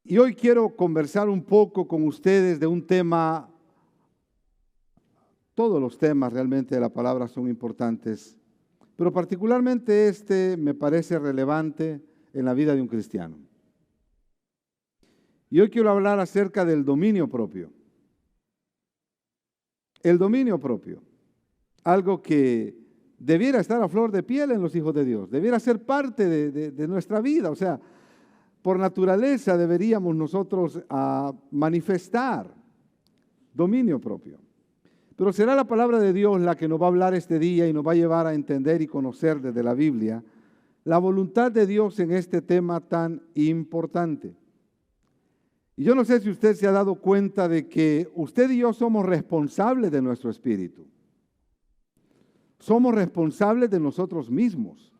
Y hoy quiero conversar un poco con ustedes de un tema. Todos los temas realmente de la palabra son importantes, pero particularmente este me parece relevante en la vida de un cristiano. Y hoy quiero hablar acerca del dominio propio. El dominio propio, algo que debiera estar a flor de piel en los hijos de Dios, debiera ser parte de nuestra vida. O sea, por naturaleza deberíamos nosotros manifestar dominio propio. Pero será la palabra de Dios la que nos va a hablar este día y nos va a llevar a entender y conocer desde la Biblia la voluntad de Dios en este tema tan importante. Y yo no sé si usted se ha dado cuenta de que usted y yo somos responsables de nuestro espíritu. Somos responsables de nosotros mismos.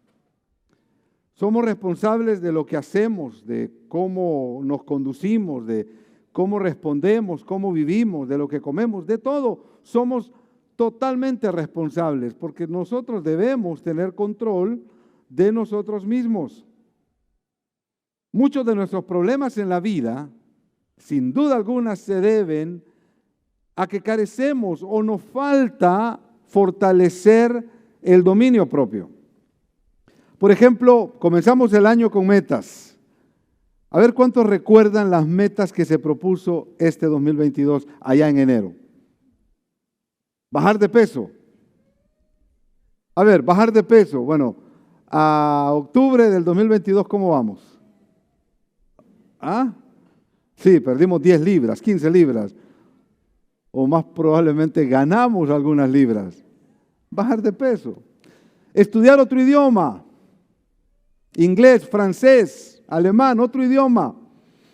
Somos responsables de lo que hacemos, de cómo nos conducimos, de cómo respondemos, cómo vivimos, de lo que comemos, de todo. Somos totalmente responsables porque nosotros debemos tener control de nosotros mismos. Muchos de nuestros problemas en la vida, sin duda alguna, se deben a que carecemos o nos falta fortalecer el dominio propio. Por ejemplo, comenzamos el año con metas. A ver cuántos recuerdan las metas que se propuso este 2022 allá en enero. Bajar de peso. A ver, bajar de peso. Bueno, a octubre del 2022, ¿cómo vamos? ¿Ah? Sí, perdimos 10 libras, 15 libras. O más probablemente ganamos algunas libras. Bajar de peso. Estudiar otro idioma. Inglés, francés, alemán, otro idioma.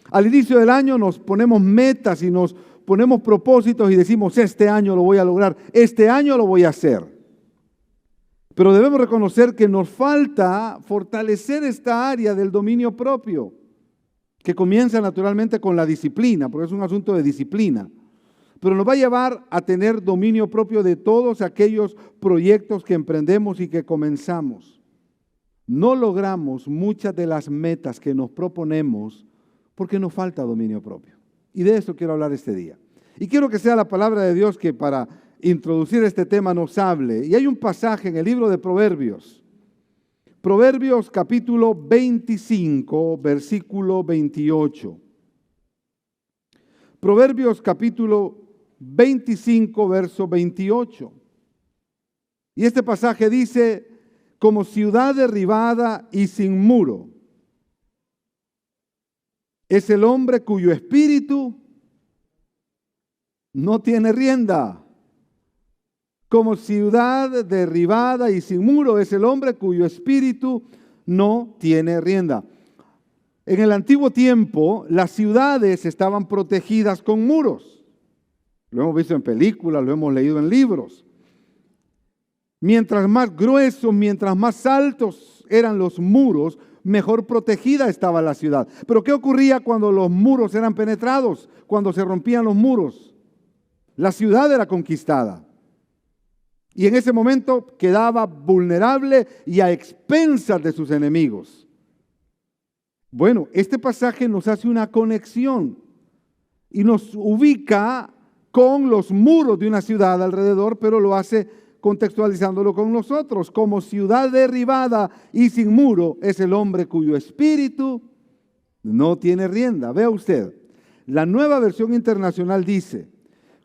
Al inicio del año nos ponemos metas y nos ponemos propósitos y decimos, este año lo voy a lograr, este año lo voy a hacer. Pero debemos reconocer que nos falta fortalecer esta área del dominio propio, que comienza naturalmente con la disciplina, porque es un asunto de disciplina. Pero nos va a llevar a tener dominio propio de todos aquellos proyectos que emprendemos y que comenzamos. No logramos muchas de las metas que nos proponemos porque nos falta dominio propio. Y de eso quiero hablar este día. Y quiero que sea la palabra de Dios que para introducir este tema nos hable. Y hay un pasaje en el libro de Proverbios. Proverbios capítulo 25, versículo 28. Proverbios capítulo 25, verso 28. Y este pasaje dice, como ciudad derribada y sin muro, es el hombre cuyo espíritu no tiene rienda. Como ciudad derribada y sin muro es el hombre cuyo espíritu no tiene rienda. En el antiguo tiempo, las ciudades estaban protegidas con muros. Lo hemos visto en películas, lo hemos leído en libros. Mientras más gruesos, mientras más altos eran los muros, mejor protegida estaba la ciudad. Pero ¿qué ocurría cuando los muros eran penetrados? Cuando se rompían los muros. La ciudad era conquistada. Y en ese momento quedaba vulnerable y a expensas de sus enemigos. Bueno, este pasaje nos hace una conexión y nos ubica con los muros de una ciudad alrededor, pero lo hace contextualizándolo con nosotros. Como ciudad derribada y sin muro es el hombre cuyo espíritu no tiene rienda. Vea usted, la Nueva Versión Internacional dice,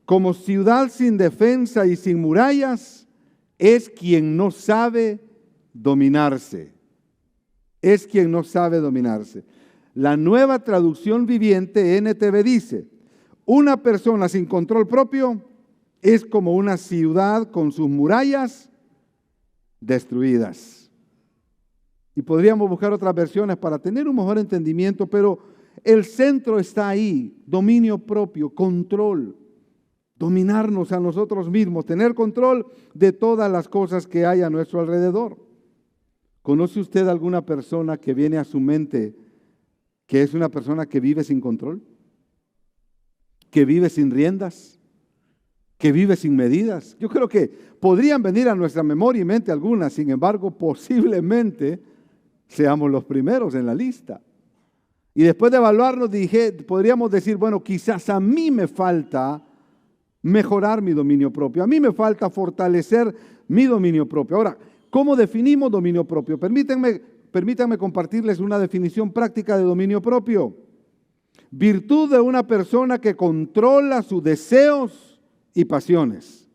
como ciudad sin defensa y sin murallas es quien no sabe dominarse. Es quien no sabe dominarse. La Nueva Traducción Viviente, NTV, dice, una persona sin control propio es como una ciudad con sus murallas destruidas. Y podríamos buscar otras versiones para tener un mejor entendimiento, pero el centro está ahí, dominio propio, control. dominarnos a nosotros mismos, tener control de todas las cosas que hay a nuestro alrededor. ¿Conoce usted alguna persona que viene a su mente que es una persona que vive sin control? ¿Que vive sin riendas? ¿Que vive sin medidas? Yo creo que podrían venir a nuestra memoria y mente algunas, sin embargo, posiblemente seamos los primeros en la lista. Y después de evaluarnos, podríamos decir, bueno, quizás a mí me falta mejorar mi dominio propio. A mí me falta fortalecer mi dominio propio. Ahora, ¿cómo definimos dominio propio? Permítanme compartirles una definición práctica de dominio propio. Virtud de una persona que controla sus deseos y pasiones.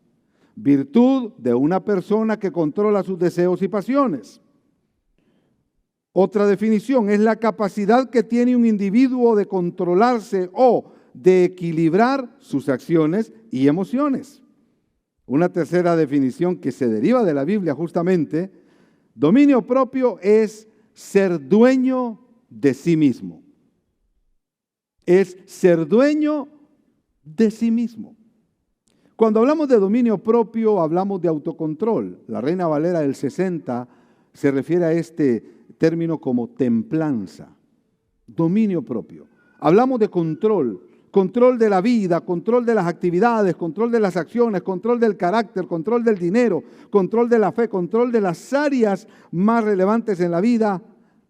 Virtud de una persona que controla sus deseos y pasiones. Otra definición es la capacidad que tiene un individuo de controlarse o de equilibrar sus acciones y emociones. Una tercera definición que se deriva de la Biblia justamente, dominio propio es ser dueño de sí mismo. Es ser dueño de sí mismo. Cuando hablamos de dominio propio, hablamos de autocontrol. La Reina Valera del 60 se refiere a este término como templanza, dominio propio. Hablamos de control, control de la vida, control de las actividades, control de las acciones, control del carácter, control del dinero, control de la fe, control de las áreas más relevantes en la vida.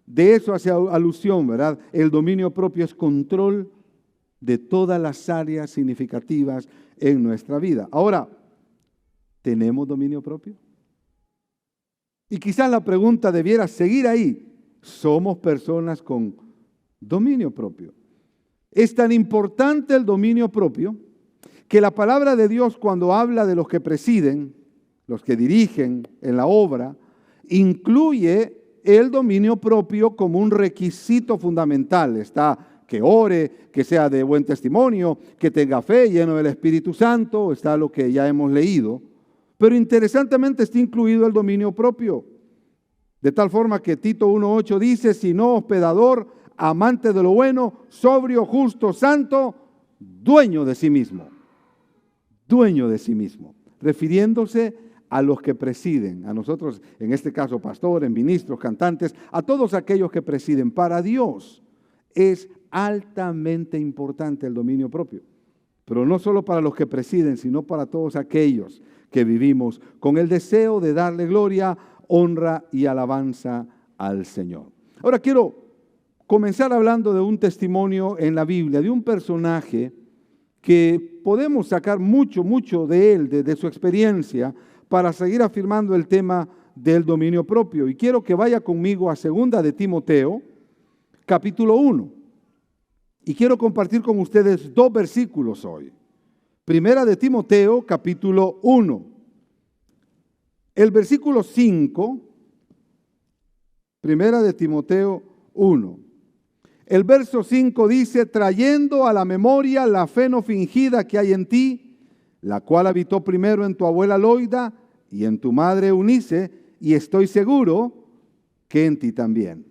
De eso hace alusión, ¿verdad? El dominio propio es control de todas las áreas significativas en nuestra vida. Ahora, ¿tenemos dominio propio? Y quizás la pregunta debiera seguir ahí. ¿Somos personas con dominio propio? Es tan importante el dominio propio que la palabra de Dios, cuando habla de los que presiden, los que dirigen en la obra, incluye el dominio propio como un requisito fundamental. Está que ore, que sea de buen testimonio, que tenga fe, lleno del Espíritu Santo, está lo que ya hemos leído. Pero interesantemente está incluido el dominio propio. De tal forma que Tito 1:8 dice, sino hospedador, amante de lo bueno, sobrio, justo, santo, dueño de sí mismo. Dueño de sí mismo. Refiriéndose a los que presiden, a nosotros, en este caso pastores, ministros, cantantes, a todos aquellos que presiden. Para Dios es altamente importante el dominio propio. Pero no solo para los que presiden, sino para todos aquellos que vivimos con el deseo de darle gloria, honra y alabanza al Señor. Ahora quiero comenzar hablando de un testimonio en la Biblia, de un personaje que podemos sacar mucho de él, de su experiencia, para seguir afirmando el tema del dominio propio. Y quiero que vaya conmigo a 2 de Timoteo, capítulo 1. Y quiero compartir con ustedes 2 versículos hoy. 1 de Timoteo, capítulo 1. El versículo 5, 1 de Timoteo 1. El verso 5 dice, trayendo a la memoria la fe no fingida que hay en ti, la cual habitó primero en tu abuela Loida y en tu madre Eunice, y estoy seguro que en ti también.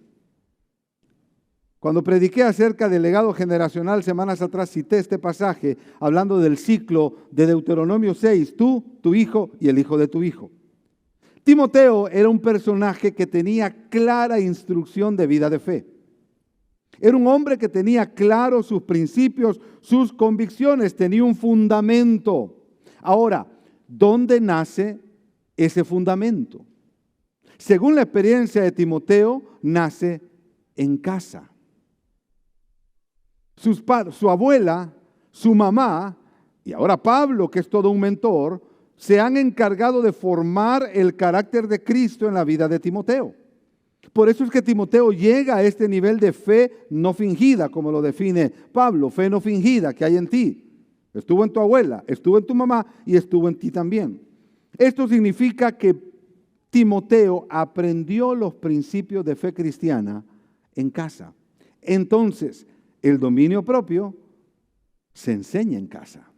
Cuando prediqué acerca del legado generacional semanas atrás, cité este pasaje hablando del ciclo de Deuteronomio 6, tú, tu hijo y el hijo de tu hijo. Timoteo era un personaje que tenía clara instrucción de vida de fe. Era un hombre que tenía claros sus principios, sus convicciones, tenía un fundamento. Ahora, ¿dónde nace ese fundamento? Según la experiencia de Timoteo, nace en casa. Su abuela, su mamá, y ahora Pablo, que es todo un mentor, se han encargado de formar el carácter de Cristo en la vida de Timoteo. Por eso es que Timoteo llega a este nivel de fe no fingida, como lo define Pablo, fe no fingida que hay en ti. Estuvo en tu abuela, estuvo en tu mamá y estuvo en ti también. Esto significa que Timoteo aprendió los principios de fe cristiana en casa. Entonces, el dominio propio se enseña en casa.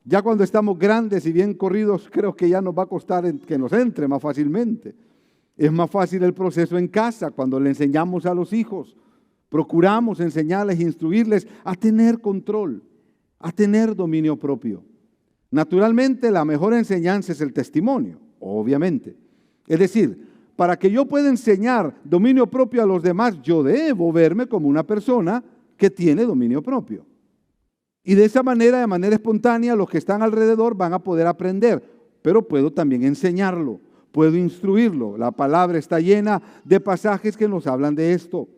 Ya cuando estamos grandes y bien corridos, creo que ya nos va a costar que nos entre más fácilmente. Es más fácil el proceso en casa cuando le enseñamos a los hijos. Procuramos enseñarles e instruirles a tener control, a tener dominio propio. Naturalmente, la mejor enseñanza es el testimonio, obviamente. Es decir, para que yo pueda enseñar dominio propio a los demás, yo debo verme como una persona que tiene dominio propio. Y de esa manera, de manera espontánea, los que están alrededor van a poder aprender, pero puedo también enseñarlo, puedo instruirlo. La palabra está llena de pasajes que nos hablan de esto.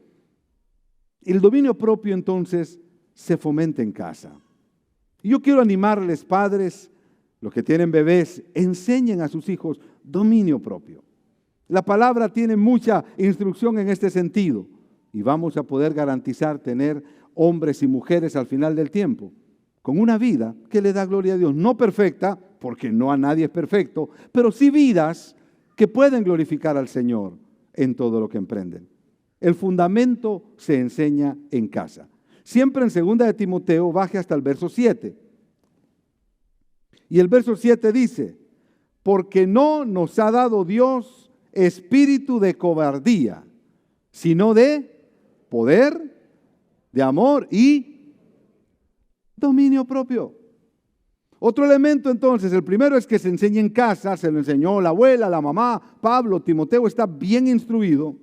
El dominio propio, entonces, se fomenta en casa. Y yo quiero animarles, padres, los que tienen bebés, enseñen a sus hijos dominio propio. La palabra tiene mucha instrucción en este sentido y vamos a poder garantizar tener hombres y mujeres al final del tiempo con una vida que le da gloria a Dios. No perfecta, porque no a nadie es perfecto, pero sí vidas que pueden glorificar al Señor en todo lo que emprenden. El fundamento se enseña en casa. Siempre en 2 de Timoteo, baje hasta el verso 7. Y el verso 7 dice, porque no nos ha dado Dios espíritu de cobardía, sino de poder, de amor y dominio propio. Otro elemento entonces, el primero es que se enseña en casa, se lo enseñó la abuela, la mamá, Pablo, Timoteo está bien instruido.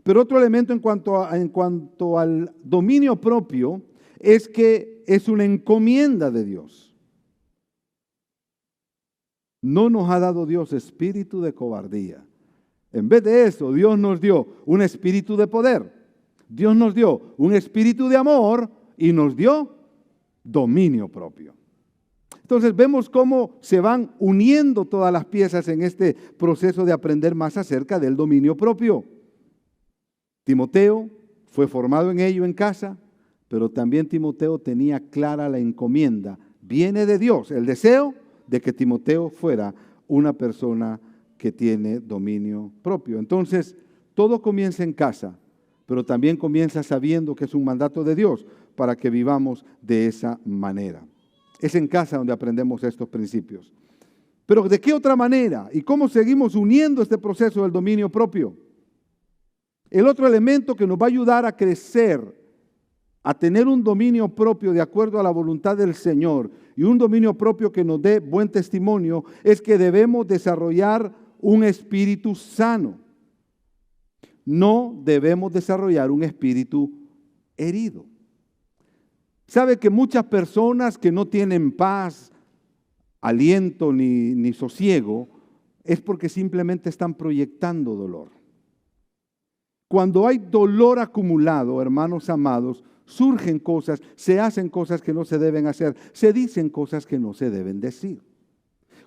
Pero otro elemento en cuanto al dominio propio es que es una encomienda de Dios. No nos ha dado Dios espíritu de cobardía. En vez de eso, Dios nos dio un espíritu de poder. Dios nos dio un espíritu de amor y nos dio dominio propio. Entonces vemos cómo se van uniendo todas las piezas en este proceso de aprender más acerca del dominio propio. Timoteo fue formado en ello en casa, pero también Timoteo tenía clara la encomienda. Viene de Dios el deseo de que Timoteo fuera una persona que tiene dominio propio. Entonces, todo comienza en casa, pero también comienza sabiendo que es un mandato de Dios para que vivamos de esa manera. Es en casa donde aprendemos estos principios. Pero ¿de qué otra manera? ¿Y cómo seguimos uniendo este proceso del dominio propio? El otro elemento que nos va a ayudar a crecer, a tener un dominio propio de acuerdo a la voluntad del Señor y un dominio propio que nos dé buen testimonio, es que debemos desarrollar un espíritu sano. No debemos desarrollar un espíritu herido. ¿Sabe que muchas personas que no tienen paz, aliento ni sosiego es porque simplemente están proyectando dolor? Cuando hay dolor acumulado, hermanos amados, surgen cosas, se hacen cosas que no se deben hacer, se dicen cosas que no se deben decir.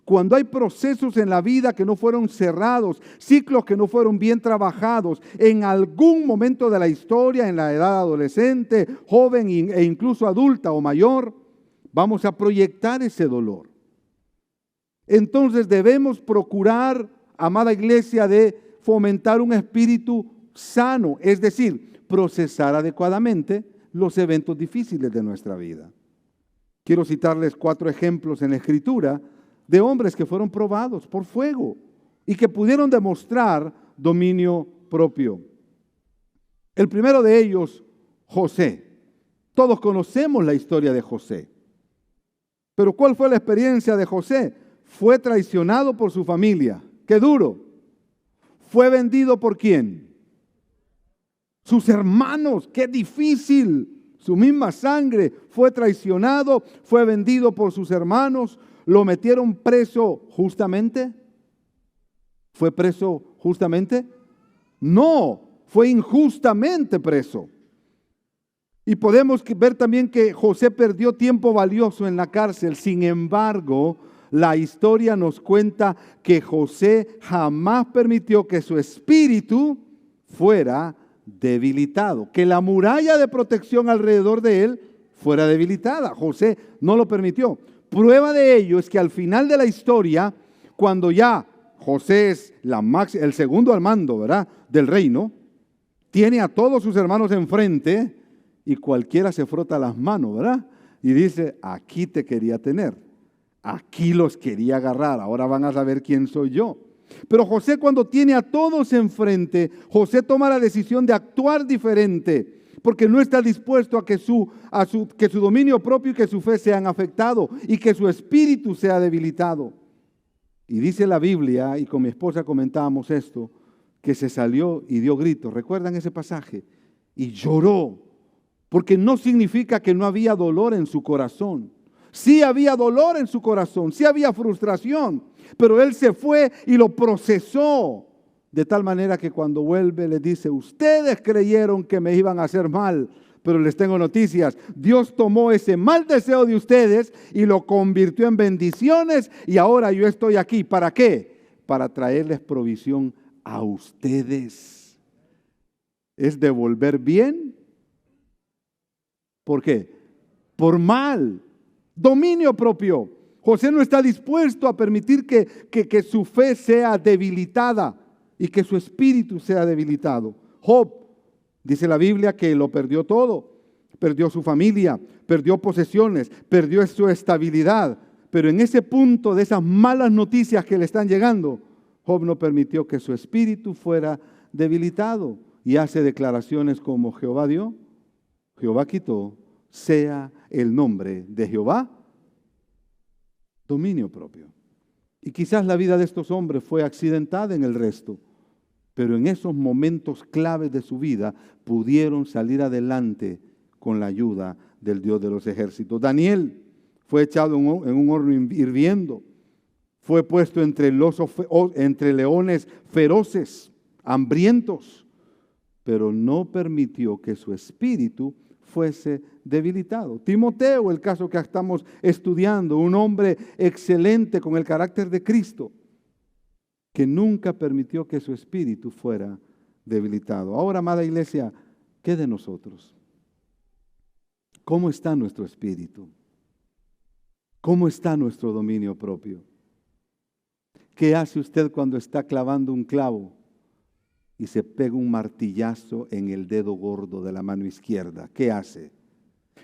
Cuando hay procesos en la vida que no fueron cerrados, ciclos que no fueron bien trabajados, en algún momento de la historia, en la edad adolescente, joven e incluso adulta o mayor, vamos a proyectar ese dolor. Entonces debemos procurar, amada iglesia, de fomentar un espíritu sano, es decir, procesar adecuadamente los eventos difíciles de nuestra vida. Quiero citarles 4 ejemplos en la Escritura de hombres que fueron probados por fuego y que pudieron demostrar dominio propio. El primero de ellos, José. Todos conocemos la historia de José. Pero ¿cuál fue la experiencia de José? Fue traicionado por su familia. ¡Qué duro! ¿Fue vendido por quién? Sus hermanos. ¡Qué difícil! Su misma sangre. Fue traicionado, fue vendido por sus hermanos. ¿Lo metieron preso justamente? ¿Fue preso justamente? No, fue injustamente preso. Y podemos ver también que José perdió tiempo valioso en la cárcel. Sin embargo, la historia nos cuenta que José jamás permitió que su espíritu fuera debilitado, que la muralla de protección alrededor de él fuera debilitada. José no lo permitió. Prueba de ello es que al final de la historia, cuando ya José es el segundo al mando, ¿verdad?, del reino, tiene a todos sus hermanos enfrente y cualquiera se frota las manos, ¿verdad? Y dice, aquí te quería tener, aquí los quería agarrar, ahora van a saber quién soy yo. Pero José, cuando tiene a todos enfrente, José toma la decisión de actuar diferente. porque no está dispuesto a que su dominio propio y que su fe sean afectados y que su espíritu sea debilitado. Y dice la Biblia, y con mi esposa comentábamos esto, que se salió y dio gritos. ¿Recuerdan ese pasaje? Y lloró, porque no significa que no había dolor en su corazón. Sí había dolor en su corazón, sí había frustración, pero él se fue y lo procesó. De tal manera que cuando vuelve le dice, ustedes creyeron que me iban a hacer mal, pero les tengo noticias. Dios tomó ese mal deseo de ustedes y lo convirtió en bendiciones y ahora yo estoy aquí. ¿Para qué? Para traerles provisión a ustedes. Es devolver bien. ¿Por qué? Por mal. Dominio propio. José no está dispuesto a permitir que su fe sea debilitada y que su espíritu sea debilitado. Job, dice la Biblia, que lo perdió todo. Perdió su familia, perdió posesiones, perdió su estabilidad. Pero en ese punto de esas malas noticias que le están llegando, Job no permitió que su espíritu fuera debilitado. Y hace declaraciones como Jehová dio, Jehová quitó, sea el nombre de Jehová dominio propio. Y quizás la vida de estos hombres fue accidentada en el resto, pero en esos momentos claves de su vida pudieron salir adelante con la ayuda del Dios de los ejércitos. Daniel fue echado en un horno hirviendo, fue puesto entre leones feroces, hambrientos, pero no permitió que su espíritu fuese debilitado. Timoteo, el caso que estamos estudiando, un hombre excelente con el carácter de Cristo, que nunca permitió que su espíritu fuera debilitado. Ahora, amada iglesia, ¿qué de nosotros? ¿Cómo está nuestro espíritu? ¿Cómo está nuestro dominio propio? ¿Qué hace usted cuando está clavando un clavo y se pega un martillazo en el dedo gordo de la mano izquierda? ¿Qué hace?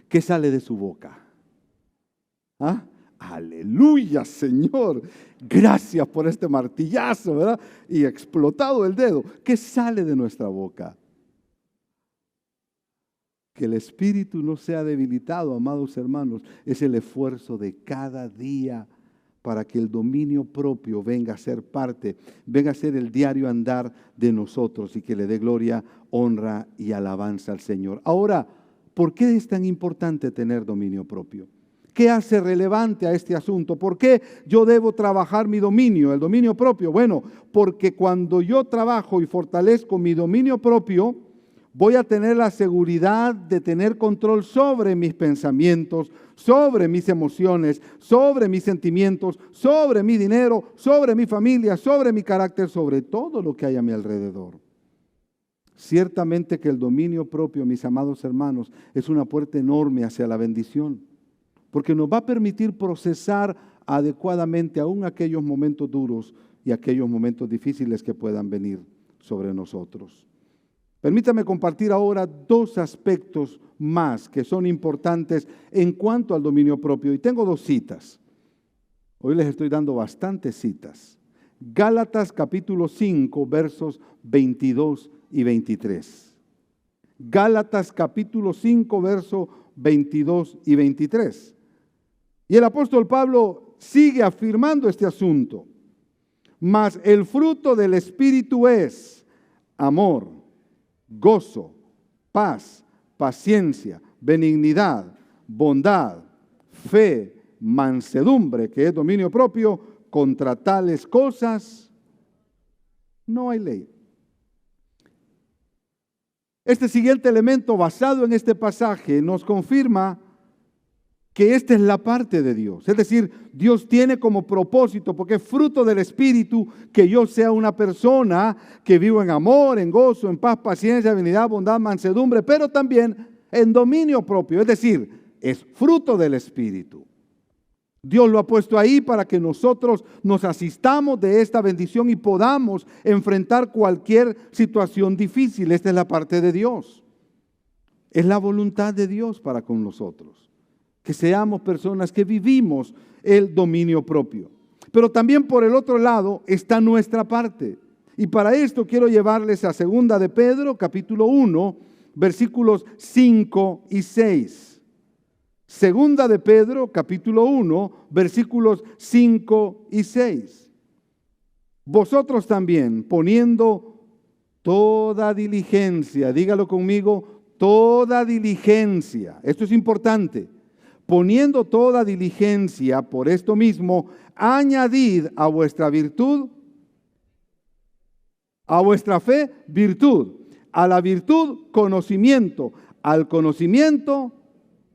¿Qué sale de su boca? ¿Ah? Aleluya, Señor. Gracias por este martillazo, ¿verdad? Y explotado el dedo. ¿Qué sale de nuestra boca? Que el espíritu no sea debilitado, amados hermanos, es el esfuerzo de cada día para que el dominio propio venga a ser parte, venga a ser el diario andar de nosotros y que le dé gloria, honra y alabanza al Señor. Ahora, ¿por qué es tan importante tener dominio propio? ¿Qué hace relevante a este asunto? ¿Por qué yo debo trabajar mi dominio, el dominio propio? Bueno, porque cuando yo trabajo y fortalezco mi dominio propio, voy a tener la seguridad de tener control sobre mis pensamientos, sobre mis emociones, sobre mis sentimientos, sobre mi dinero, sobre mi familia, sobre mi carácter, sobre todo lo que hay a mi alrededor. Ciertamente que el dominio propio, mis amados hermanos, es una puerta enorme hacia la bendición, porque nos va a permitir procesar adecuadamente aún aquellos momentos duros y aquellos momentos difíciles que puedan venir sobre nosotros. Permítame compartir ahora dos aspectos más que son importantes en cuanto al dominio propio. Y tengo dos citas. Hoy les estoy dando bastantes citas. Gálatas capítulo 5, versos 22 y 23. Gálatas capítulo 5, versos 22 y 23. Y el apóstol Pablo sigue afirmando este asunto. Mas el fruto del Espíritu es amor, gozo, paz, paciencia, benignidad, bondad, fe, mansedumbre, que es dominio propio. Contra tales cosas no hay ley. Este siguiente elemento basado en este pasaje nos confirma que esta es la parte de Dios. Es decir, Dios tiene como propósito, porque es fruto del Espíritu, que yo sea una persona que vivo en amor, en gozo, en paz, paciencia, benignidad, bondad, mansedumbre, pero también en dominio propio. Es decir, es fruto del Espíritu. Dios lo ha puesto ahí para que nosotros nos asistamos de esta bendición y podamos enfrentar cualquier situación difícil. Esta es la parte de Dios. Es la voluntad de Dios para con nosotros. Que seamos personas que vivimos el dominio propio. Pero también por el otro lado está nuestra parte. Y para esto quiero llevarles a 2 de Pedro, capítulo 1, versículos 5 y 6. Segunda de Pedro, capítulo 1, versículos 5 y 6. Vosotros también, poniendo toda diligencia, dígalo conmigo, toda diligencia. Esto es importante. Poniendo toda diligencia por esto mismo, añadid a vuestra virtud, a vuestra fe, virtud, a la virtud, conocimiento, al conocimiento,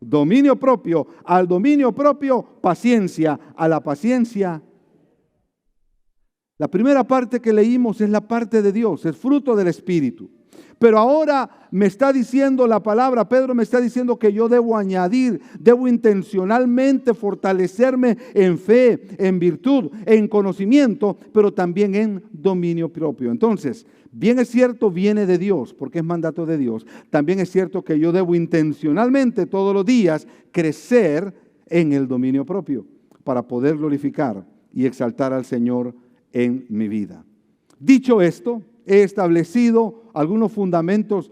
dominio propio, al dominio propio, paciencia, a la paciencia. La primera parte que leímos es la parte de Dios, es fruto del Espíritu. Pero ahora me está diciendo la palabra, Pedro me está diciendo que yo debo añadir, debo intencionalmente fortalecerme en fe, en virtud, en conocimiento, pero también en dominio propio. Entonces, bien es cierto, viene de Dios, porque es mandato de Dios. También es cierto que yo debo intencionalmente todos los días crecer en el dominio propio para poder glorificar y exaltar al Señor en mi vida. Dicho esto, he establecido algunos fundamentos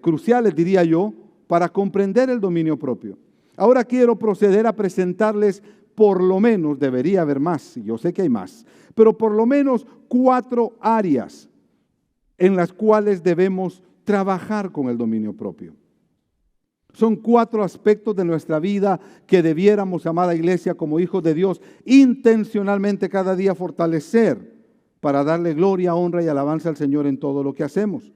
cruciales, diría yo, para comprender el dominio propio. Ahora quiero proceder a presentarles por lo menos, debería haber más, yo sé que hay más, pero por lo menos 4 áreas en las cuales debemos trabajar con el dominio propio. Son 4 aspectos de nuestra vida que debiéramos, amada iglesia, como hijos de Dios, intencionalmente cada día fortalecer para darle gloria, honra y alabanza al Señor en todo lo que hacemos.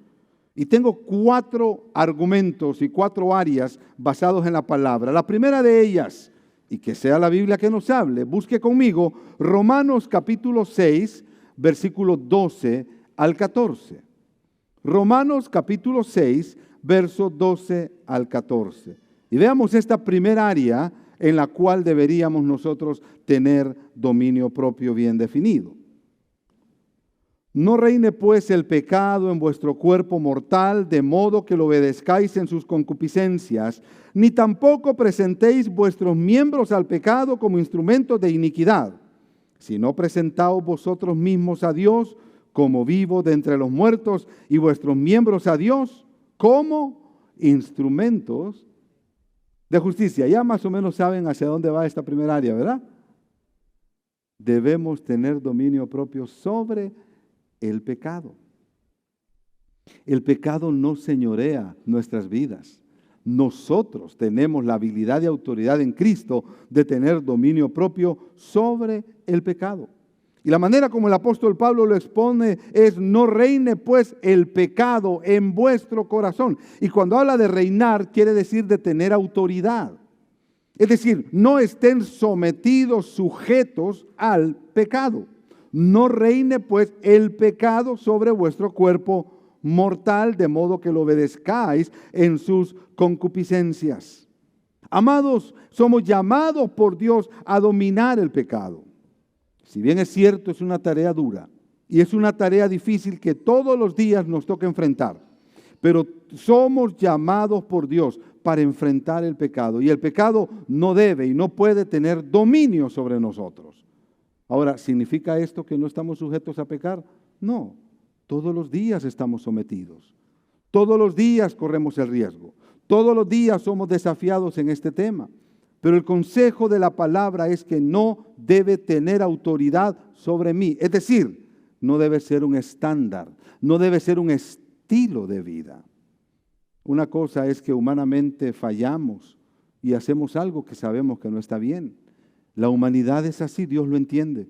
Y tengo 4 argumentos y 4 áreas basados en la palabra. La primera de ellas, y que sea la Biblia que nos hable, busque conmigo Romanos capítulo 6, versículos 12 al 14. Romanos capítulo 6, versos 12 al 14. Y veamos esta primera área en la cual deberíamos nosotros tener dominio propio bien definido. No reine pues el pecado en vuestro cuerpo mortal, de modo que lo obedezcáis en sus concupiscencias, ni tampoco presentéis vuestros miembros al pecado como instrumentos de iniquidad, sino presentaos vosotros mismos a Dios como vivos de entre los muertos, y vuestros miembros a Dios como instrumentos de justicia. Ya más o menos saben hacia dónde va esta primera área, ¿verdad? Debemos tener dominio propio sobre el pecado. El pecado no señorea nuestras vidas. Nosotros tenemos la habilidad y autoridad en Cristo de tener dominio propio sobre el pecado. Y la manera como el apóstol Pablo lo expone es: no reine pues el pecado en vuestro corazón. Y cuando habla de reinar, quiere decir de tener autoridad. Es decir, no estén sometidos, sujetos al pecado. No reine pues el pecado sobre vuestro cuerpo mortal, de modo que lo obedezcáis en sus concupiscencias. Amados, somos llamados por Dios a dominar el pecado. Si bien es cierto, es una tarea dura y es una tarea difícil que todos los días nos toca enfrentar, pero somos llamados por Dios para enfrentar el pecado, y el pecado no debe y no puede tener dominio sobre nosotros. Ahora, ¿significa esto que no estamos sujetos a pecar? No, todos los días estamos sometidos. Todos los días corremos el riesgo. Todos los días somos desafiados en este tema. Pero el consejo de la palabra es que no debe tener autoridad sobre mí. Es decir, no debe ser un estándar, no debe ser un estilo de vida. Una cosa es que humanamente fallamos y hacemos algo que sabemos que no está bien. La humanidad es así, Dios lo entiende,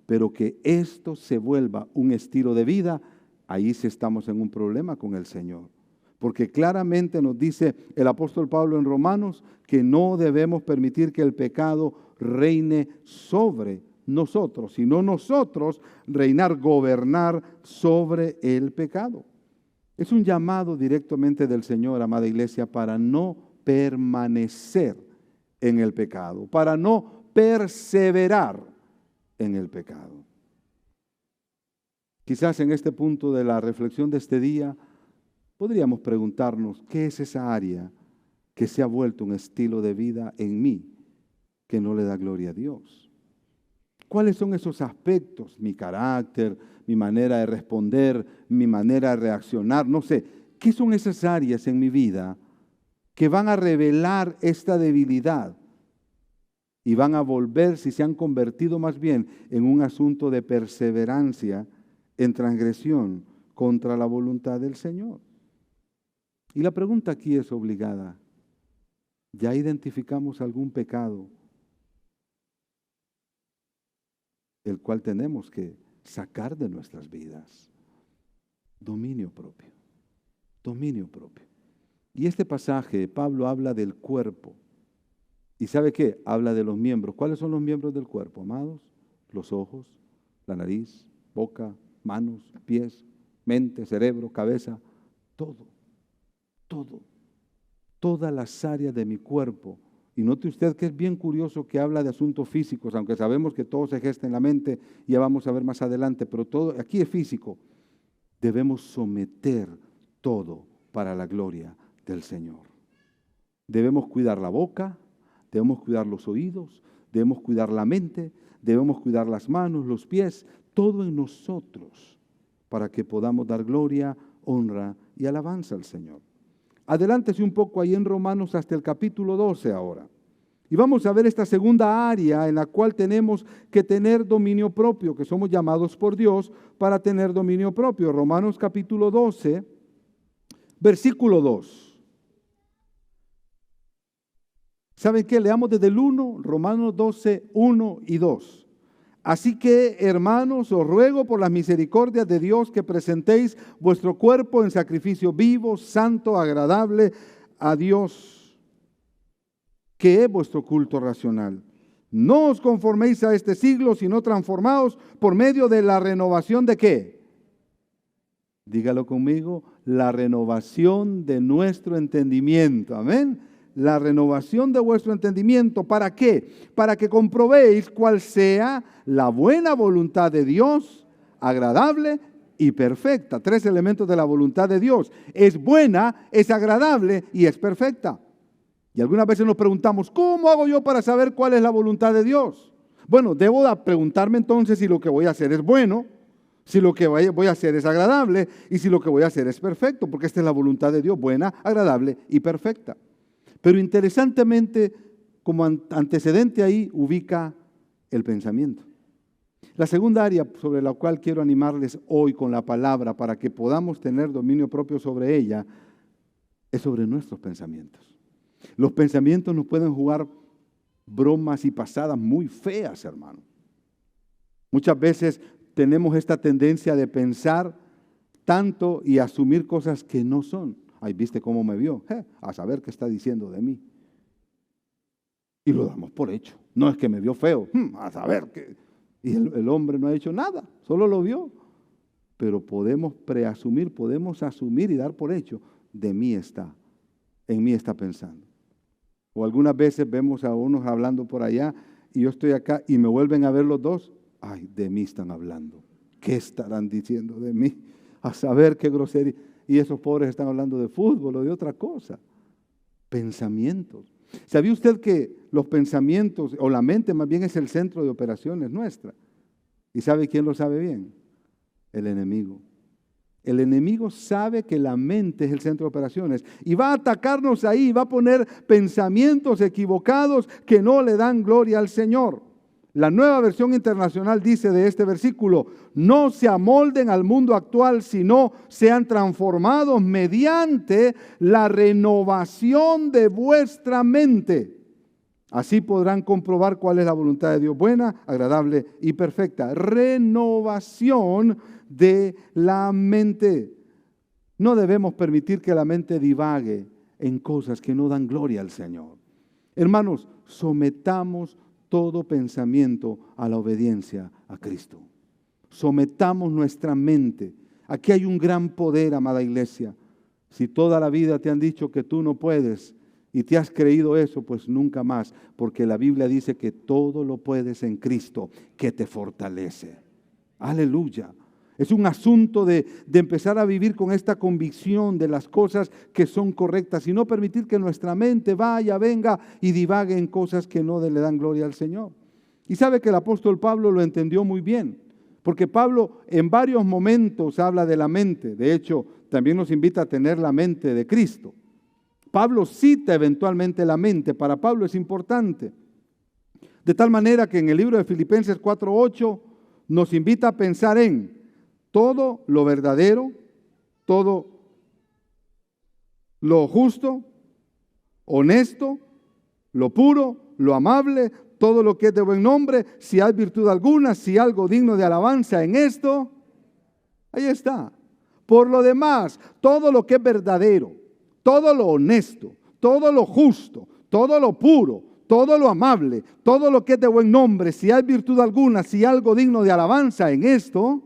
pero que esto se vuelva un estilo de vida, ahí sí estamos en un problema con el Señor. Porque claramente nos dice el apóstol Pablo en Romanos que no debemos permitir que el pecado reine sobre nosotros, sino nosotros reinar, gobernar sobre el pecado. Es un llamado directamente del Señor, amada iglesia, para no permanecer en el pecado, para no perseverar en el pecado. Quizás en este punto de la reflexión de este día podríamos preguntarnos: ¿qué es esa área que se ha vuelto un estilo de vida en mí que no le da gloria a Dios? ¿Cuáles son esos aspectos? Mi carácter, mi manera de responder, mi manera de reaccionar, no sé. ¿Qué son esas áreas en mi vida que van a revelar esta debilidad y van a volverse y se han convertido más bien en un asunto de perseverancia en transgresión contra la voluntad del Señor? Y la pregunta aquí es obligada. ¿Ya identificamos algún pecado el cual tenemos que sacar de nuestras vidas? Dominio propio, dominio propio. Y este pasaje, Pablo habla del cuerpo. ¿Y sabe qué? Habla de los miembros. ¿Cuáles son los miembros del cuerpo, amados? Los ojos, la nariz, boca, manos, pies, mente, cerebro, cabeza, todo, todo. Todas las áreas de mi cuerpo. Y note usted que es bien curioso que habla de asuntos físicos, aunque sabemos que todo se gesta en la mente, ya vamos a ver más adelante, pero todo aquí es físico. Debemos someter todo para la gloria del Señor. Debemos cuidar la boca, debemos cuidar los oídos, debemos cuidar la mente, debemos cuidar las manos, los pies, todo en nosotros, para que podamos dar gloria, honra y alabanza al Señor. Adelántese un poco ahí en Romanos hasta el capítulo 12 ahora. Y vamos a ver esta segunda área en la cual tenemos que tener dominio propio, que somos llamados por Dios para tener dominio propio. Romanos capítulo 12, versículo 2. ¿Saben qué? Leamos desde el 1, Romanos 12, 1 y 2. Así que, hermanos, os ruego por las misericordias de Dios que presentéis vuestro cuerpo en sacrificio vivo, santo, agradable a Dios, que es vuestro culto racional. No os conforméis a este siglo, sino transformaos por medio de la renovación ¿de qué? Dígalo conmigo, la renovación de nuestro entendimiento. Amén. La renovación de vuestro entendimiento. ¿Para qué? Para que comprobéis cuál sea la buena voluntad de Dios, agradable y perfecta. 3 elementos de la voluntad de Dios. Es buena, es agradable y es perfecta. Y algunas veces nos preguntamos, ¿cómo hago yo para saber cuál es la voluntad de Dios? Bueno, debo preguntarme entonces si lo que voy a hacer es bueno, si lo que voy a hacer es agradable y si lo que voy a hacer es perfecto, porque esta es la voluntad de Dios, buena, agradable y perfecta. Pero interesantemente, como antecedente ahí, ubica el pensamiento. La segunda área sobre la cual quiero animarles hoy con la palabra para que podamos tener dominio propio sobre ella es sobre nuestros pensamientos. Los pensamientos nos pueden jugar bromas y pasadas muy feas, hermano. Muchas veces tenemos esta tendencia de pensar tanto y asumir cosas que no son. Ay, ¿viste cómo me vio? A saber qué está diciendo de mí. Y lo damos por hecho. No es que me vio feo. A saber qué. Y el hombre no ha hecho nada, solo lo vio. Pero podemos preasumir, podemos asumir y dar por hecho, en mí está pensando. O algunas veces vemos a unos hablando por allá y yo estoy acá y me vuelven a ver los dos. Ay, de mí están hablando. ¿Qué estarán diciendo de mí? A saber qué grosería. Y esos pobres están hablando de fútbol o de otra cosa. Pensamientos. ¿Sabía usted que los pensamientos, o la mente más bien es el centro de operaciones nuestra? ¿Y sabe quién lo sabe bien? El enemigo. El enemigo sabe que la mente es el centro de operaciones y va a atacarnos ahí, va a poner pensamientos equivocados que no le dan gloria al Señor. La Nueva Versión Internacional dice de este versículo, no se amolden al mundo actual, sino sean transformados mediante la renovación de vuestra mente. Así podrán comprobar cuál es la voluntad de Dios, buena, agradable y perfecta. Renovación de la mente. No debemos permitir que la mente divague en cosas que no dan gloria al Señor. Hermanos, sometamos todo pensamiento a la obediencia a Cristo. Sometamos nuestra mente. Aquí hay un gran poder, amada iglesia. Si toda la vida te han dicho que tú no puedes y te has creído eso, pues nunca más, porque la Biblia dice que todo lo puedes en Cristo, que te fortalece. Aleluya. Es un asunto de empezar a vivir con esta convicción de las cosas que son correctas y no permitir que nuestra mente vaya, venga y divague en cosas que no le dan gloria al Señor. Y sabe que el apóstol Pablo lo entendió muy bien. Porque Pablo en varios momentos habla de la mente. De hecho, también nos invita a tener la mente de Cristo. Pablo cita eventualmente la mente. Para Pablo es importante. De tal manera que en el libro de Filipenses 4:8 nos invita a pensar en todo lo verdadero, todo lo justo, honesto, lo puro, lo amable, todo lo que es de buen nombre, si hay virtud alguna, si algo digno de alabanza en esto, ahí está. Por lo demás, todo lo que es verdadero, todo lo honesto, todo lo justo, todo lo puro, todo lo amable, todo lo que es de buen nombre, si hay virtud alguna, si hay algo digno de alabanza en esto,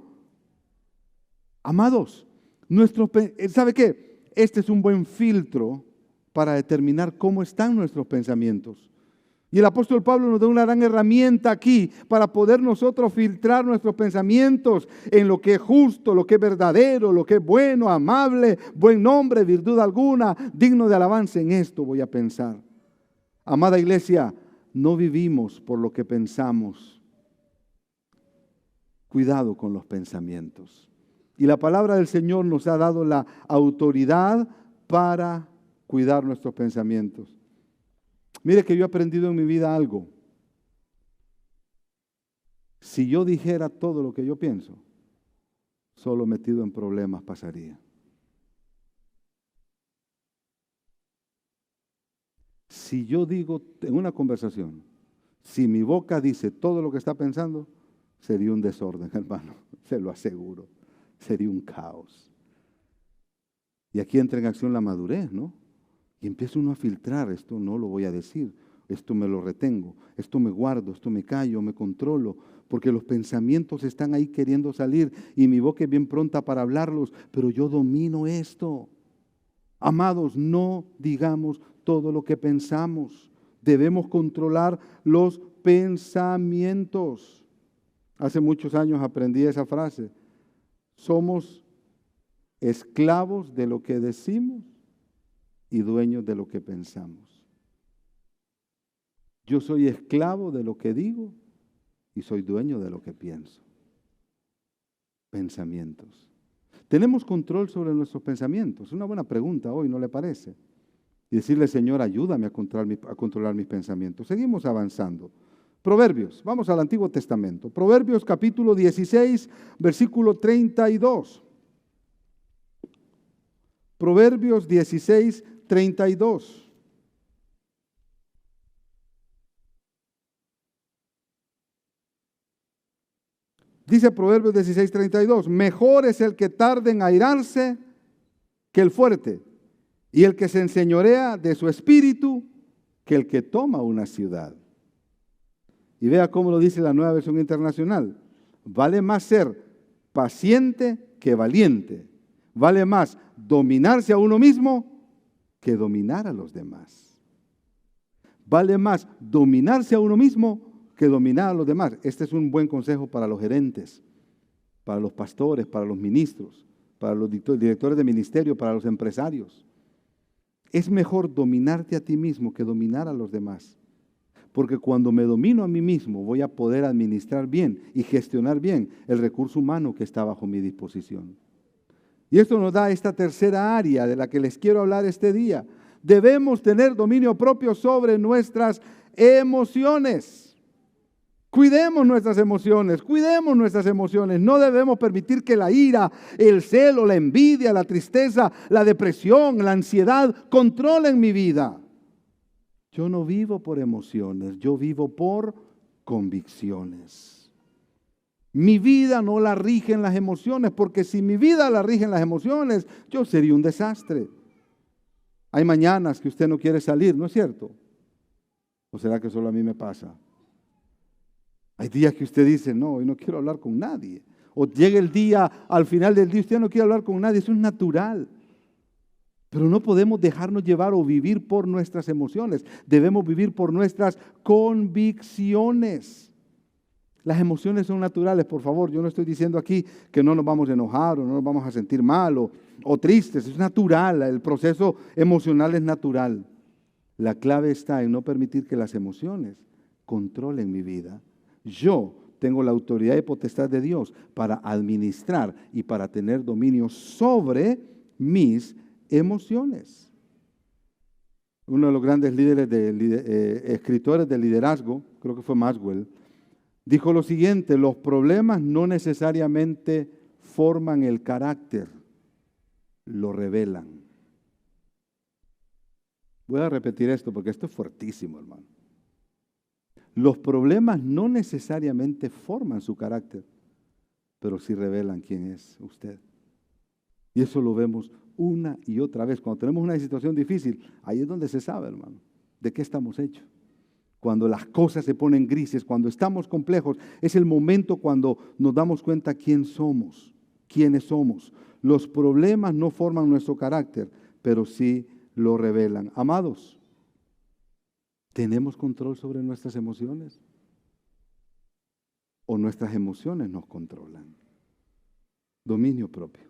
amados, ¿sabe qué? Este es un buen filtro para determinar cómo están nuestros pensamientos. Y el apóstol Pablo nos da una gran herramienta aquí para poder nosotros filtrar nuestros pensamientos en lo que es justo, lo que es verdadero, lo que es bueno, amable, buen nombre, virtud alguna, digno de alabanza. En esto voy a pensar. Amada iglesia, no vivimos por lo que pensamos. Cuidado con los pensamientos. Y la palabra del Señor nos ha dado la autoridad para cuidar nuestros pensamientos. Mire que yo he aprendido en mi vida algo. Si yo dijera todo lo que yo pienso, solo metido en problemas pasaría. Si yo digo en una conversación, si mi boca dice todo lo que está pensando, sería un desorden, hermano, se lo aseguro. Sería un caos. Y aquí entra en acción la madurez, ¿no? Y empieza uno a filtrar, esto no lo voy a decir, esto me lo retengo, esto me guardo, esto me callo, me controlo, porque los pensamientos están ahí queriendo salir y mi boca es bien pronta para hablarlos, pero yo domino esto. Amados, no digamos todo lo que pensamos, debemos controlar los pensamientos. Hace muchos años aprendí esa frase, somos esclavos de lo que decimos y dueños de lo que pensamos. Yo soy esclavo de lo que digo y soy dueño de lo que pienso. Pensamientos. ¿Tenemos control sobre nuestros pensamientos? Es una buena pregunta hoy, ¿no le parece? Y decirle, Señor, ayúdame a controlar mis pensamientos. Seguimos avanzando. Proverbios, vamos al Antiguo Testamento. Proverbios capítulo 16, versículo 32. Proverbios 16, 32. Dice Proverbios 16, 32, mejor es el que tarde en airarse que el fuerte, y el que se enseñorea de su espíritu que el que toma una ciudad. Y vea cómo lo dice la Nueva Versión Internacional. Vale más ser paciente que valiente. Vale más dominarse a uno mismo que dominar a los demás. Vale más dominarse a uno mismo que dominar a los demás. Este es un buen consejo para los gerentes, para los pastores, para los ministros, para los directores de ministerio, para los empresarios. Es mejor dominarte a ti mismo que dominar a los demás. Porque cuando me domino a mí mismo voy a poder administrar bien y gestionar bien el recurso humano que está bajo mi disposición. Y esto nos da esta tercera área de la que les quiero hablar este día. Debemos tener dominio propio sobre nuestras emociones. Cuidemos nuestras emociones, cuidemos nuestras emociones. No debemos permitir que la ira, el celo, la envidia, la tristeza, la depresión, la ansiedad controlen mi vida. Yo no vivo por emociones, yo vivo por convicciones. Mi vida no la rigen las emociones, porque si mi vida la rigen las emociones, yo sería un desastre. Hay mañanas que usted no quiere salir, ¿no es cierto? ¿O será que solo a mí me pasa? Hay días que usted dice, no, hoy no quiero hablar con nadie. O llega el día, al final del día, usted no quiere hablar con nadie, eso es natural. Pero no podemos dejarnos llevar o vivir por nuestras emociones. Debemos vivir por nuestras convicciones. Las emociones son naturales, por favor. Yo no estoy diciendo aquí que no nos vamos a enojar o no nos vamos a sentir mal o tristes. Es natural, el proceso emocional es natural. La clave está en no permitir que las emociones controlen mi vida. Yo tengo la autoridad y potestad de Dios para administrar y para tener dominio sobre mis emociones. Uno de los grandes líderes escritores de liderazgo, creo que fue Maxwell, dijo lo siguiente: los problemas no necesariamente forman el carácter, lo revelan. Voy a repetir esto porque esto es fuertísimo, hermano. Los problemas no necesariamente forman su carácter, pero sí revelan quién es usted. Y eso lo vemos una y otra vez. Cuando tenemos una situación difícil, ahí es donde se sabe, hermano, de qué estamos hechos. Cuando las cosas se ponen grises, cuando estamos complejos, es el momento cuando nos damos cuenta quiénes somos. Los problemas no forman nuestro carácter, pero sí lo revelan. Amados, ¿tenemos control sobre nuestras emociones? ¿O nuestras emociones nos controlan? Dominio propio.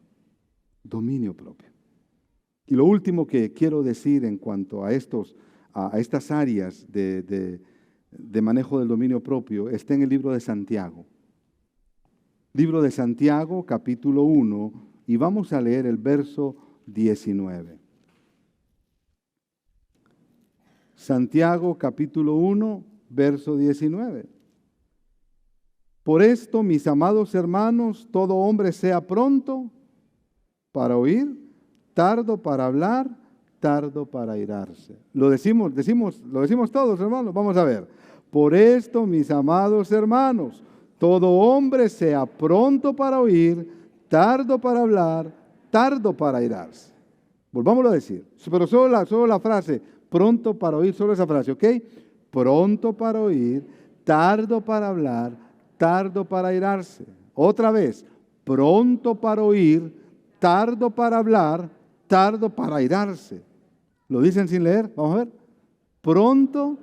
Dominio propio. Y lo último que quiero decir en cuanto a estas áreas de manejo del dominio propio está en el libro de Santiago. Libro de Santiago, capítulo 1, y vamos a leer el verso 19. Santiago, capítulo 1, verso 19. Por esto, mis amados hermanos, todo hombre sea pronto para oír, tardo para hablar, tardo para airarse. Lo decimos todos, hermanos. Vamos a ver. Por esto, mis amados hermanos, todo hombre sea pronto para oír, tardo para hablar, tardo para airarse. Volvámoslo a decir, pero solo la frase, pronto para oír, solo esa frase, ¿ok? Pronto para oír, tardo para hablar, tardo para airarse. Otra vez, pronto para oír, tardo para hablar, tardo para airarse. ¿Lo dicen sin leer? Vamos a ver. Pronto.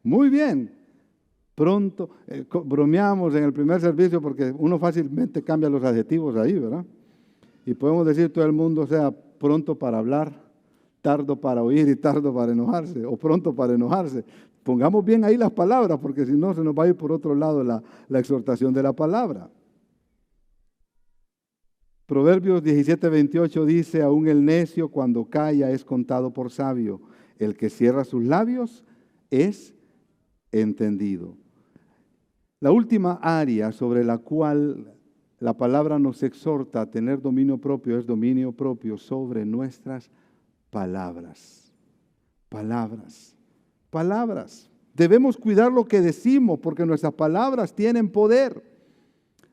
Muy bien. Pronto. Bromeamos en el primer servicio porque uno fácilmente cambia los adjetivos ahí, ¿verdad? Y podemos decir todo el mundo sea pronto para hablar, tardo para oír y tardo para enojarse, o pronto para enojarse. Pongamos bien ahí las palabras, porque si no se nos va a ir por otro lado la exhortación de la palabra. Proverbios 17:28 dice: aún el necio cuando calla es contado por sabio, el que cierra sus labios es entendido. La última área sobre la cual la palabra nos exhorta a tener dominio propio es dominio propio sobre nuestras palabras. Palabras. Debemos cuidar lo que decimos porque nuestras palabras tienen poder.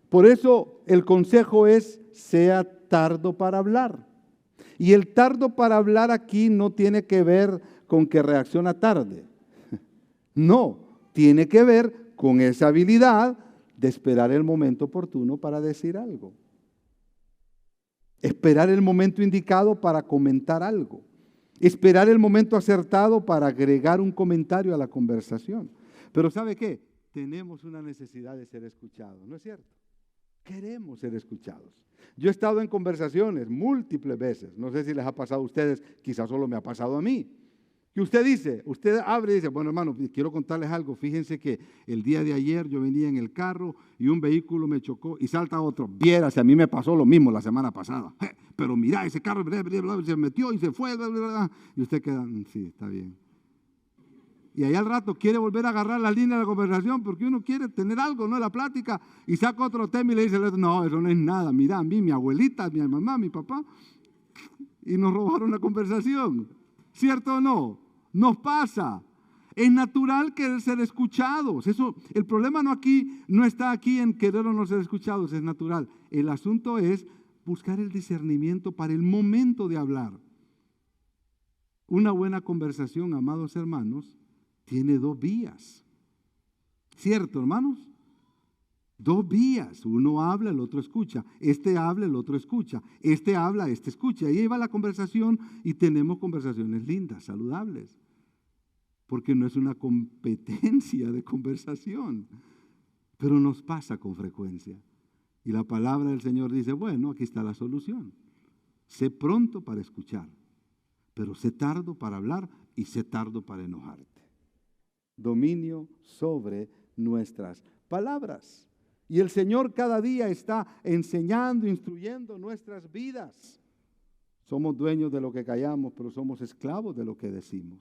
Por eso el consejo es: sea tardo para hablar. Y el tardo para hablar aquí no tiene que ver con que reacciona tarde. No, tiene que ver con esa habilidad de esperar el momento oportuno para decir algo. Esperar el momento indicado para comentar algo. Esperar el momento acertado para agregar un comentario a la conversación. Pero ¿sabe qué? Tenemos una necesidad de ser escuchados, ¿no es cierto? Queremos ser escuchados. Yo he estado en conversaciones múltiples veces, no sé si les ha pasado a ustedes, quizás solo me ha pasado a mí, que usted abre y dice: bueno, hermano, quiero contarles algo. Fíjense que el día de ayer yo venía en el carro y un vehículo me chocó y salta otro. Viérase, a mí me pasó lo mismo la semana pasada. Pero mira, ese carro se metió y se fue. Y usted queda: sí, está bien. Y ahí al rato quiere volver a agarrar la línea de la conversación porque uno quiere tener algo, ¿no? La plática, y saca otro tema y le dice: no, eso no es nada. Mira, a mí, mi abuelita, mi mamá, mi papá, y nos robaron la conversación. ¿Cierto o no? Nos pasa. Es natural querer ser escuchados. El problema no está aquí en querer o no ser escuchados, es natural. El asunto es buscar el discernimiento para el momento de hablar. Una buena conversación, amados hermanos, tiene 2 vías. ¿Cierto, hermanos? 2 vías. Uno habla, el otro escucha. Este habla, el otro escucha. Este habla, este escucha. Y ahí va la conversación y tenemos conversaciones lindas, saludables. Porque no es una competencia de conversación. Pero nos pasa con frecuencia. Y la palabra del Señor dice: bueno, aquí está la solución. Sé pronto para escuchar, pero sé tardo para hablar y sé tardo para enojarte. dominio sobre nuestras palabras. Y el Señor cada día está enseñando, instruyendo nuestras vidas. Somos dueños de lo que callamos, pero somos esclavos de lo que decimos.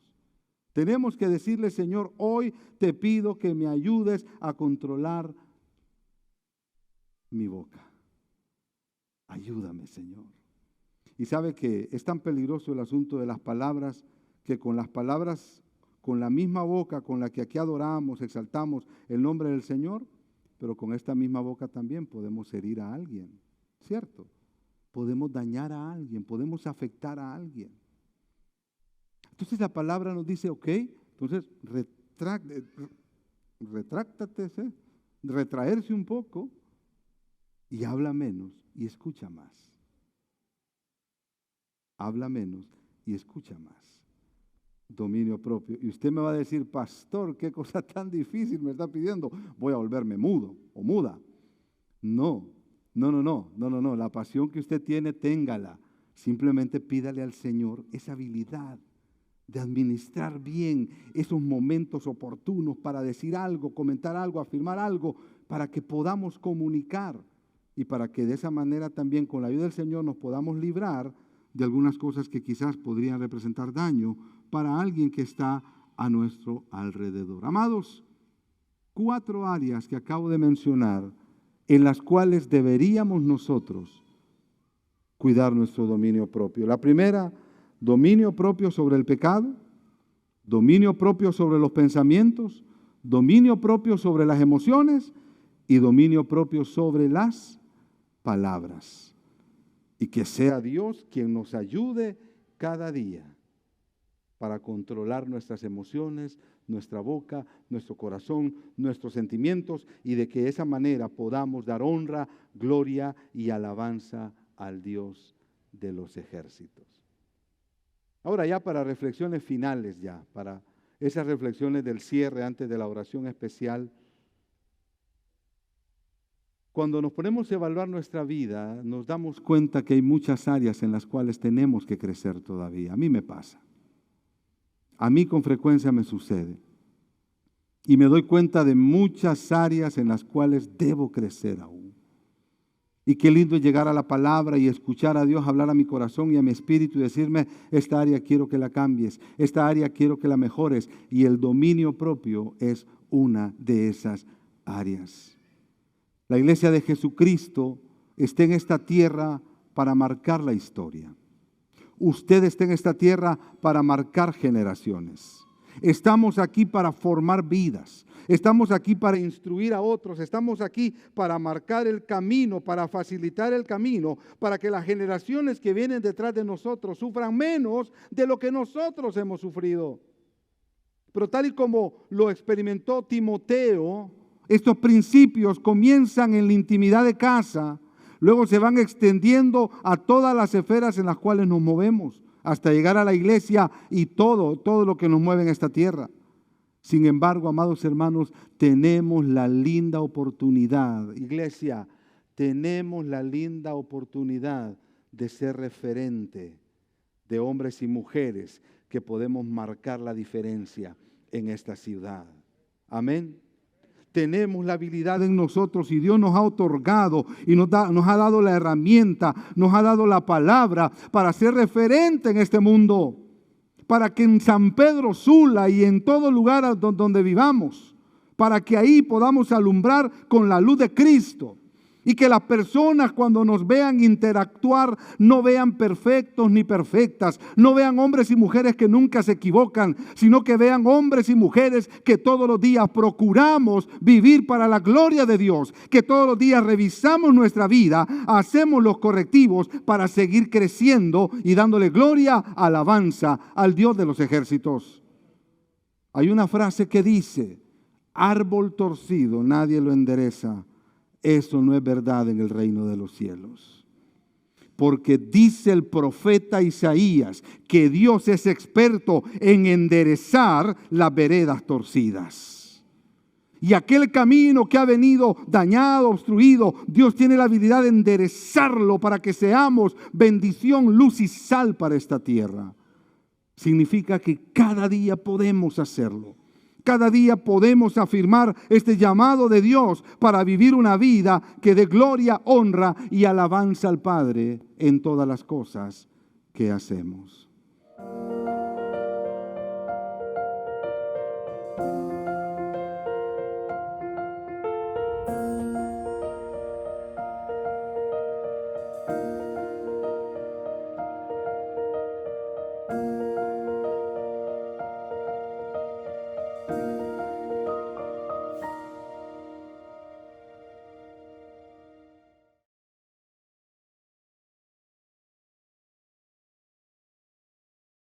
Tenemos que decirle, Señor, hoy te pido que me ayudes a controlar mi boca. Ayúdame, Señor. Y sabe que es tan peligroso el asunto de las palabras, que con las palabras, con la misma boca con la que aquí adoramos, exaltamos el nombre del Señor, pero con esta misma boca también podemos herir a alguien, ¿cierto? Podemos dañar a alguien, podemos afectar a alguien. Entonces la palabra nos dice, ok, entonces retráctate, retraerse un poco y habla menos y escucha más. Habla menos y escucha más. Dominio propio. Y usted me va a decir, pastor, qué cosa tan difícil me está pidiendo. Voy a volverme mudo o muda. No. La pasión que usted tiene, téngala. Simplemente pídale al Señor esa habilidad de administrar bien esos momentos oportunos para decir algo, comentar algo, afirmar algo, para que podamos comunicar y para que de esa manera también con la ayuda del Señor nos podamos librar de algunas cosas que quizás podrían representar daño para alguien que está a nuestro alrededor. Amados, 4 áreas que acabo de mencionar en las cuales deberíamos nosotros cuidar nuestro dominio propio. La primera, dominio propio sobre el pecado, dominio propio sobre los pensamientos, dominio propio sobre las emociones y dominio propio sobre las palabras. Y que sea Dios quien nos ayude cada día para controlar nuestras emociones, nuestra boca, nuestro corazón, nuestros sentimientos, y de que de esa manera podamos dar honra, gloria y alabanza al Dios de los ejércitos. Ahora ya para reflexiones finales, para esas reflexiones del cierre antes de la oración especial. Cuando nos ponemos a evaluar nuestra vida, nos damos cuenta que hay muchas áreas en las cuales tenemos que crecer todavía. A mí me pasa. A mí con frecuencia me sucede. Y me doy cuenta de muchas áreas en las cuales debo crecer aún. Y qué lindo es llegar a la palabra y escuchar a Dios hablar a mi corazón y a mi espíritu y decirme, esta área quiero que la cambies, esta área quiero que la mejores. Y el dominio propio es una de esas áreas. La iglesia de Jesucristo está en esta tierra para marcar la historia. Usted está en esta tierra para marcar generaciones. Estamos aquí para formar vidas. Estamos aquí para instruir a otros. Estamos aquí para marcar el camino, para facilitar el camino, para que las generaciones que vienen detrás de nosotros sufran menos de lo que nosotros hemos sufrido. Pero tal y como lo experimentó Timoteo, estos principios comienzan en la intimidad de casa, luego se van extendiendo a todas las esferas en las cuales nos movemos, hasta llegar a la iglesia y todo lo que nos mueve en esta tierra. Sin embargo, amados hermanos, tenemos la linda oportunidad, iglesia, tenemos la linda oportunidad de ser referente de hombres y mujeres que podemos marcar la diferencia en esta ciudad. Amén. Tenemos la habilidad en nosotros y Dios nos ha otorgado y nos ha dado la herramienta, nos ha dado la palabra para ser referente en este mundo, para que en San Pedro Sula y en todo lugar donde vivamos, para que ahí podamos alumbrar con la luz de Cristo. Y que las personas cuando nos vean interactuar no vean perfectos ni perfectas, no vean hombres y mujeres que nunca se equivocan, sino que vean hombres y mujeres que todos los días procuramos vivir para la gloria de Dios, que todos los días revisamos nuestra vida, hacemos los correctivos para seguir creciendo y dándole gloria, alabanza al Dios de los ejércitos. Hay una frase que dice, árbol torcido nadie lo endereza. Eso no es verdad en el reino de los cielos. Porque dice el profeta Isaías que Dios es experto en enderezar las veredas torcidas. Y aquel camino que ha venido dañado, obstruido, Dios tiene la habilidad de enderezarlo para que seamos bendición, luz y sal para esta tierra. Significa que cada día podemos hacerlo. Cada día podemos afirmar este llamado de Dios para vivir una vida que dé gloria, honra y alabanza al Padre en todas las cosas que hacemos.